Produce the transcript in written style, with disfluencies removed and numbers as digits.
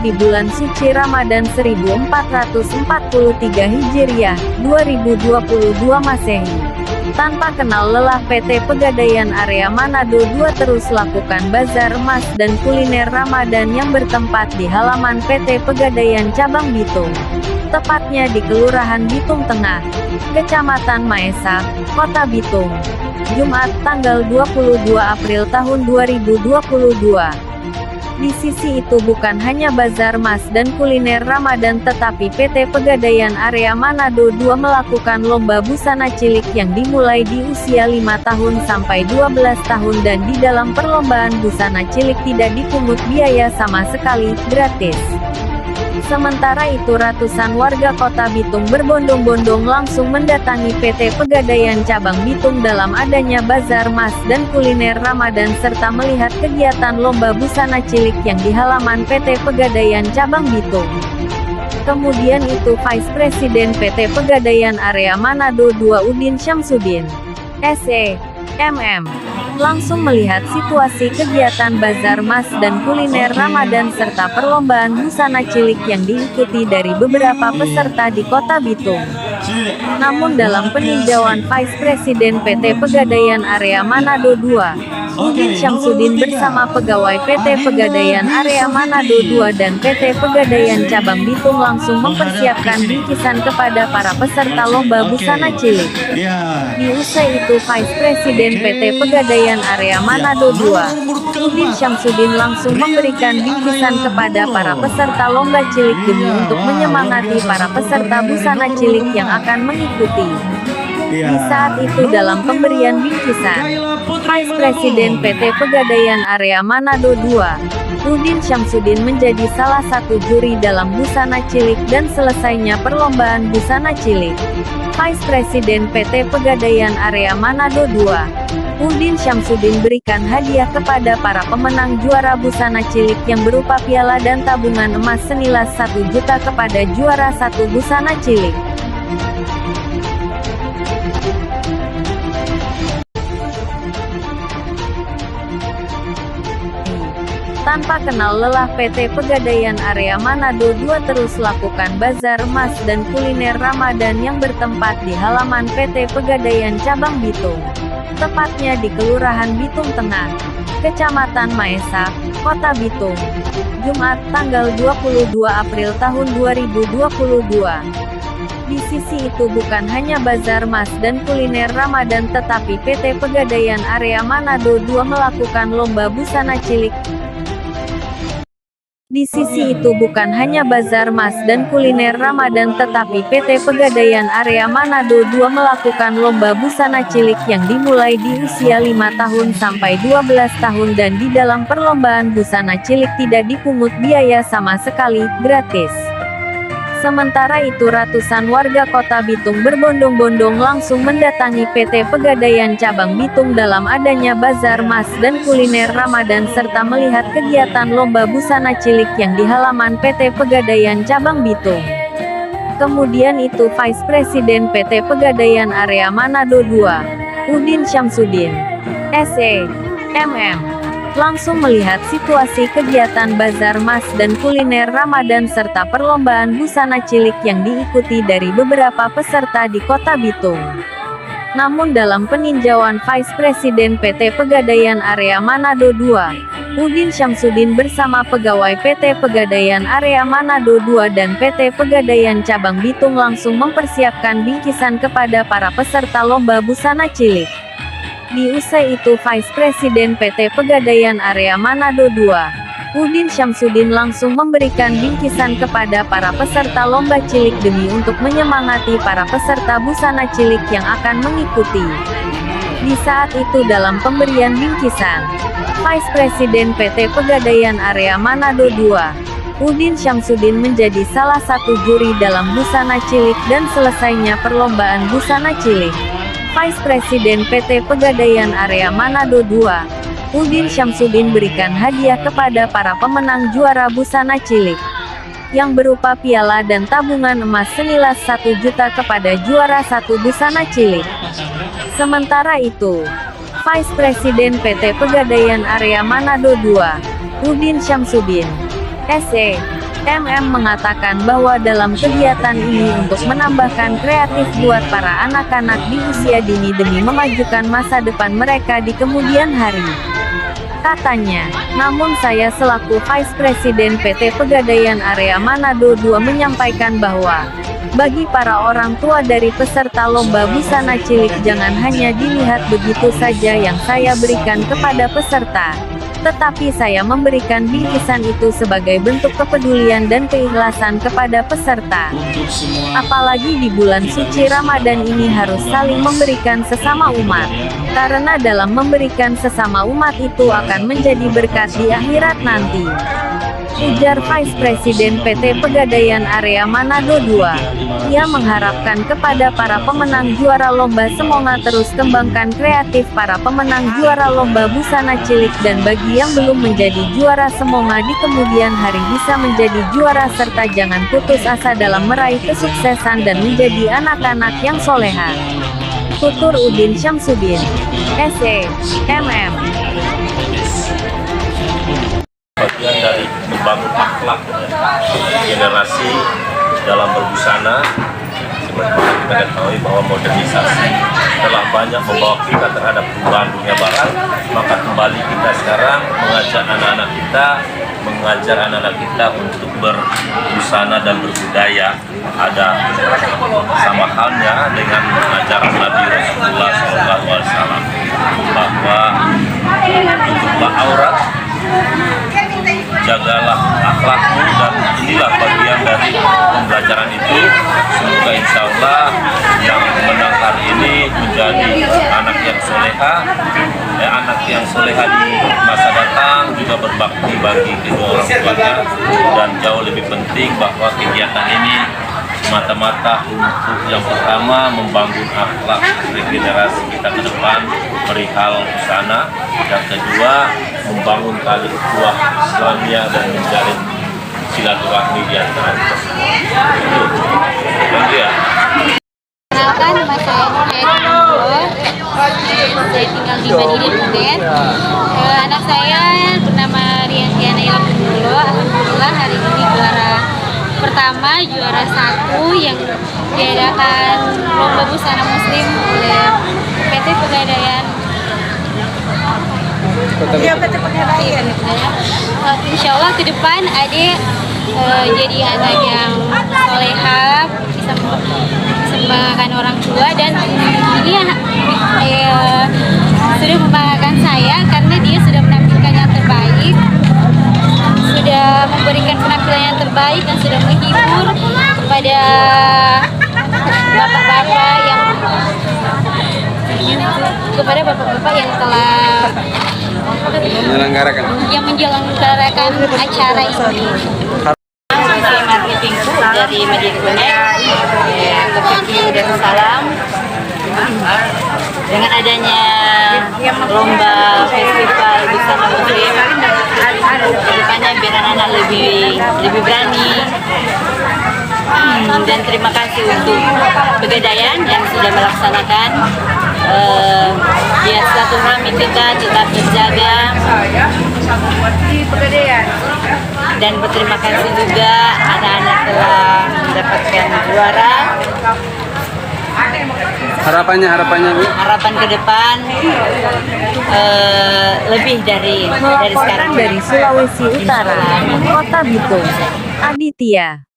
di bulan suci Ramadan 1443 Hijriah, 2022 Masehi. Tanpa kenal lelah PT Pegadaian Area Manado II terus lakukan bazar emas dan kuliner Ramadan yang bertempat di halaman PT Pegadaian Cabang Bitung. Tepatnya di Kelurahan Bitung Tengah, Kecamatan Maesak, Kota Bitung. Jumat, tanggal 22 April tahun 2022. Di sisi itu bukan hanya bazar emas dan kuliner Ramadan tetapi PT Pegadaian Area Manado II melakukan lomba busana cilik yang dimulai di usia 5 tahun sampai 12 tahun dan di dalam perlombaan busana cilik tidak dipungut biaya sama sekali, gratis. Sementara itu ratusan warga Kota Bitung berbondong-bondong langsung mendatangi PT Pegadaian Cabang Bitung dalam adanya bazar emas dan kuliner Ramadan serta melihat kegiatan lomba busana cilik yang di halaman PT Pegadaian Cabang Bitung. Kemudian itu Vice Presiden PT Pegadaian Area Manado II Udin Syamsuddin, SE, MM, langsung melihat situasi kegiatan bazar emas dan kuliner Ramadan serta perlombaan busana cilik yang diikuti dari beberapa peserta di Kota Bitung. Namun dalam peninjauan Vice Presiden PT Pegadaian Area Manado II, Udin Syamsuddin bersama pegawai PT Pegadaian Area Manado II dan PT Pegadaian Cabang Bitung langsung mempersiapkan bingkisan kepada para peserta lomba busana cilik. Di usai itu Vice Presiden PT Pegadaian Area Manado II, Udin Syamsuddin langsung memberikan bingkisan kepada para peserta lomba cilik demi untuk menyemangati para peserta busana cilik yang akan mengikuti. Di saat itu dalam pemberian bingkisan, Vice Presiden PT Pegadaian Area Manado II, Udin Syamsuddin menjadi salah satu juri dalam busana cilik dan selesainya perlombaan busana cilik. Vice Presiden PT Pegadaian Area Manado II, Udin Syamsuddin berikan hadiah kepada para pemenang juara busana cilik yang berupa piala dan tabungan emas senilai 1 juta kepada juara 1 busana cilik. Tanpa kenal lelah PT Pegadaian Area Manado II terus lakukan bazar emas dan kuliner Ramadan yang bertempat di halaman PT Pegadaian Cabang Bitung. Tepatnya di Kelurahan Bitung Tengah, Kecamatan Maesak, Kota Bitung. Jumat, tanggal 22 April tahun 2022. Di sisi itu bukan hanya bazar emas dan kuliner Ramadan tetapi PT Pegadaian Area Manado II melakukan lomba busana cilik. Di sisi itu bukan hanya bazar emas dan kuliner Ramadan tetapi PT Pegadaian Area Manado II melakukan lomba busana cilik yang dimulai di usia 5 tahun sampai 12 tahun dan di dalam perlombaan busana cilik tidak dipungut biaya sama sekali, gratis. Sementara itu ratusan warga Kota Bitung berbondong-bondong langsung mendatangi PT Pegadaian Cabang Bitung dalam adanya bazar emas dan kuliner Ramadan serta melihat kegiatan lomba busana cilik yang di halaman PT Pegadaian Cabang Bitung. Kemudian itu Vice Presiden PT Pegadaian Area Manado II, Udin Syamsuddin, SE, MM, langsung melihat situasi kegiatan bazar emas dan kuliner Ramadan serta perlombaan busana cilik yang diikuti dari beberapa peserta di Kota Bitung. Namun dalam peninjauan Vice Presiden PT Pegadaian Area Manado II, Udin Syamsuddin bersama pegawai PT Pegadaian Area Manado II dan PT Pegadaian Cabang Bitung langsung mempersiapkan bingkisan kepada para peserta lomba busana cilik. Di usai itu Vice Presiden PT Pegadaian Area Manado II, Udin Syamsuddin langsung memberikan bingkisan kepada para peserta lomba cilik demi untuk menyemangati para peserta busana cilik yang akan mengikuti. Di saat itu dalam pemberian bingkisan, Vice Presiden PT Pegadaian Area Manado II, Udin Syamsuddin menjadi salah satu juri dalam busana cilik dan selesainya perlombaan busana cilik. Vice Presiden PT Pegadaian Area Manado II, Udin Syamsuddin berikan hadiah kepada para pemenang juara busana cilik, yang berupa piala dan tabungan emas senilai 1 juta kepada juara 1 busana cilik. Sementara itu, Vice Presiden PT Pegadaian Area Manado II, Udin Syamsuddin, SE, mengatakan bahwa dalam kegiatan ini untuk menambahkan kreatif buat para anak-anak di usia dini demi memajukan masa depan mereka di kemudian hari. Katanya, namun saya selaku Vice Presiden PT Pegadaian Area Manado II menyampaikan bahwa, bagi para orang tua dari peserta lomba busana cilik jangan hanya dilihat begitu saja yang saya berikan kepada peserta, tetapi saya memberikan bingkisan itu sebagai bentuk kepedulian dan keikhlasan kepada peserta. Apalagi di bulan suci Ramadan ini harus saling memberikan sesama umat, karena dalam memberikan sesama umat itu akan menjadi berkat di akhirat nanti. Ujar Vice Presiden PT Pegadaian Area Manado II. Ia mengharapkan kepada para pemenang juara lomba semoga terus kembangkan kreatif para pemenang juara lomba busana cilik dan bagi yang belum menjadi juara semoga di kemudian hari bisa menjadi juara serta jangan putus asa dalam meraih kesuksesan dan menjadi anak-anak yang soleha. Tutur Udin Syamsuddin, SE, MM. Bagian dari membangun akhlak generasi dalam berbusana. Sebenarnya kita ketahui bahwa modernisasi telah banyak membawa kita terhadap perubahan dunia barat, maka kembali kita sekarang mengajar anak-anak kita untuk berbusana dan berbudaya. Ada sama halnya dengan ajaran Nabi Rasulullah SAW bahwa tutup aurat, jagalah akhlakmu, dan inilah bagian dari pembelajaran itu. Semoga insya Allah yang menang hari ini menjadi anak yang soleha, anak yang soleha di masa datang, juga berbakti bagi kedua orang tuanya, dan jauh lebih penting bahwa kegiatan ini semata-mata untuk yang pertama membangun akhlak regenerasi kita ke depan perihal busana, yang kedua membangun tali ukhuwah Islamiyah dan menjalin silaturahmi di antara kita semua. Itu. Thank you ya. Kenalkan, nama saya saya tinggal di Madinah Butet. Anak saya bernama Riantiana Ila Pundulo. Alhamdulillah hari ini juara pertama, juara 1 yang diadakan lomba busana muslim oleh PT Pegadaian. Insya Allah ke depan adik jadi anak yang soleha, bisa membanggakan orang tua, dan ini sudah membanggakan saya karena dia sudah menampilkan yang terbaik, sudah memberikan penampilan yang terbaik dan sudah menghibur kepada bapak-bapak yang telah menyelenggarakan acara ini. Saya marketingku dari Madinah Connect, Topiki Darussalam. Dengan adanya lomba festival busana muslim, kedepannya biar anak-anak lebih berani. Dan terima kasih untuk Pegadaian yang sudah melaksanakan, biar silaturahmi kita tetap terjaga. Dan berterima kasih juga anak-anak telah mendapatkan juara. Harapan ke depan lebih dari sekarang. Dari Sulawesi Utara, Kota Bitung, Aditya.